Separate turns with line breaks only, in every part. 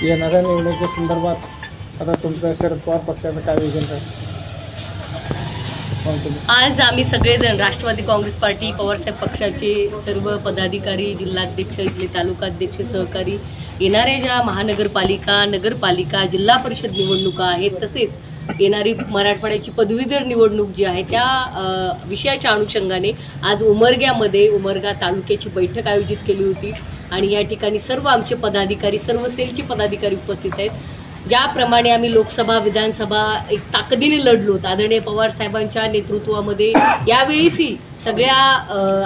येणाऱ्या निवडणुकी संदर्भात आता तुमचं शरद पवार पक्षाचं काय विजन आहे?
आज आम्ही सगळेजण राष्ट्रवादी काँग्रेस पार्टी पवारसाहेब पक्षाचे सर्व पदाधिकारी, जिल्हाध्यक्ष, इथले तालुकाध्यक्ष, सहकारी, येणाऱ्या ज्या महानगरपालिका, नगरपालिका, जिल्हा परिषद निवडणुका आहेत, तसेच येणारी मराठवाड्याची पदवीधर निवडणूक जी आहे त्या विषयाच्या अनुषंगाने आज उमरगा तालुक्याची बैठक आयोजित केली होती आणि या ठिकाणी सर्व आमचे पदाधिकारी, सर्व सेलचे पदाधिकारी उपस्थित आहेत। ज्याप्रमाणे आम्ही लोकसभा, विधानसभा एक ताकदीने लढलो, आदरणीय पवार साहेबांच्या नेतृत्वामध्ये यावेळीही सगळ्या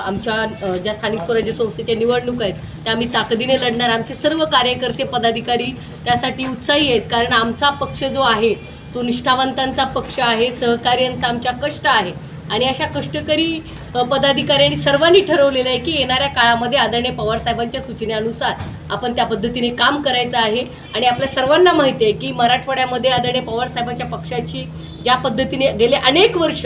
आमच्या ज्या स्थानिक स्वराज्य संस्थेच्या निवडणुका आहेत त्या आम्ही ताकदीने लढणार। आमचे सर्व कार्यकर्ते, पदाधिकारी त्यासाठी उत्साही आहेत, कारण आमचा पक्ष जो आहे तो निष्ठावंतांचा पक्ष आहे, सहकार्यांचा आमच्या कष्ट आहे आणि अशा कष्टकरी पदाधिकाऱ्यांनी सर्वांनी ठरवलेलं आहे की येणाऱ्या काळामध्ये आदरणीय पवार साहेबांच्या सूचनेनुसार आपण त्या पद्धतीने काम करायचं आहे। आणि आपल्या सर्वांना माहिती आहे की मराठवाड्यामध्ये आदरणीय पवार साहेबांच्या पक्षाची ज्या पद्धतीने गेले अनेक वर्ष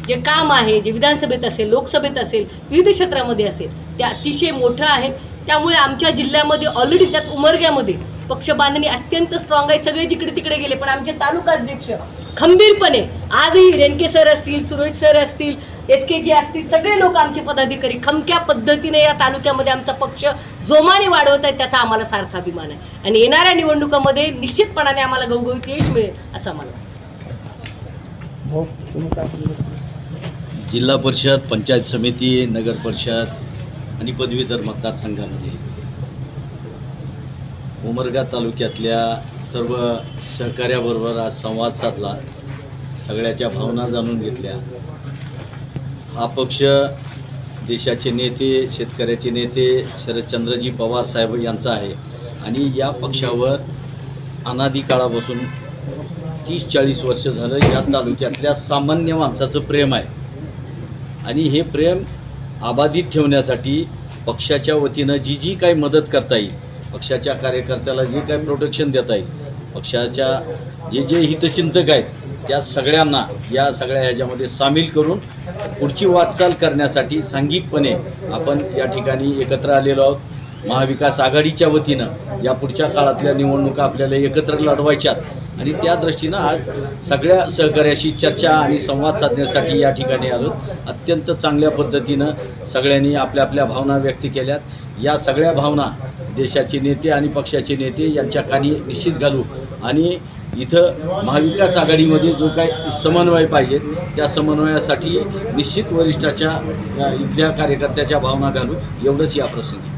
जे काम आहे, जे विधानसभेत असेल, लोकसभेत असेल, विविध क्षेत्रामध्ये असेल, ते अतिशय मोठं आहे। त्यामुळे आमच्या जिल्ह्यामध्ये ऑलरेडी त्यात उमरग्यामध्ये पक्ष बांधणी अत्यंत स्ट्रॉंग आहे। सगळे जिकडे तिकडे गेले, पण आमचे तालुकाध्यक्ष खंबीरपणे आजही रेणके सर असतील, सुरेश सर असतील, SKG असतील, सगळे लोक आमचे पदाधिकारी खमक्या पद्धतीने या तालुक्यामध्ये आमचा पक्ष जोमाने वाढवत आहेत, त्याचा आम्हाला सार्थ अभिमान आहे आणि येणाऱ्या निवडणुकामध्ये निश्चितपणाने आम्हाला घवघवीत यश मिळेल असं मला वाटतं।
जिल्हा परिषद, पंचायत समिती, नगर परिषद आणि पदवीधर मतदारसंघामध्ये उमरगा तालुक्यातल्या सर्व सहकार्याबरोबर आज संवाद साधला, सगळ्याच्या भावना जाणून घेतल्या। हा पक्ष देशाचे नेते, शेतकऱ्याचे नेते शरदचंद्रजी पवार साहेब यांचा आहे आणि या पक्षावर अनादी काळापासून 30-40 वर्ष झालं या तालुक्यातल्या सामान्य माणसाचं प्रेम आहे आणि हे प्रेम अबाधित ठेवण्यासाठी पक्षाच्या वतीनं जी काही मदत करता येईल, पक्षाच्या कार्यकर्त्याला जे काही प्रोटेक्शन देता येईल, पक्षाच्या जे हितचिंतक आहेत त्या सगळ्यांना या सगळ्या ह्याच्यामध्ये सामील करून पुढची वाटचाल करण्यासाठी सांघिकपणे आपण या ठिकाणी एकत्र आलेलो आहोत। महाविकास आघाडीच्या वतीनं या पुढच्या काळातल्या निवडणुका आपल्याला एकत्र लढवायच्यात आणि त्या दृष्टीनं आज सगळ्या सहकार्याशी चर्चा आणि संवाद साधण्यासाठी या ठिकाणी आलो। अत्यंत चांगल्या पद्धतीनं सगळ्यांनी आपल्या आपल्या भावना व्यक्त केल्यात। या सगळ्या भावना देशाचे नेते आणि पक्षाचे नेते यांच्या कानी निश्चित घालू आणि इथं महाविकास आघाडीमध्ये जो काही समन्वय पाहिजे त्या समन्वयासाठी निश्चित वरिष्ठाच्या इथल्या कार्यकर्त्याच्या भावना घालू, एवढंच या प्रसंगी।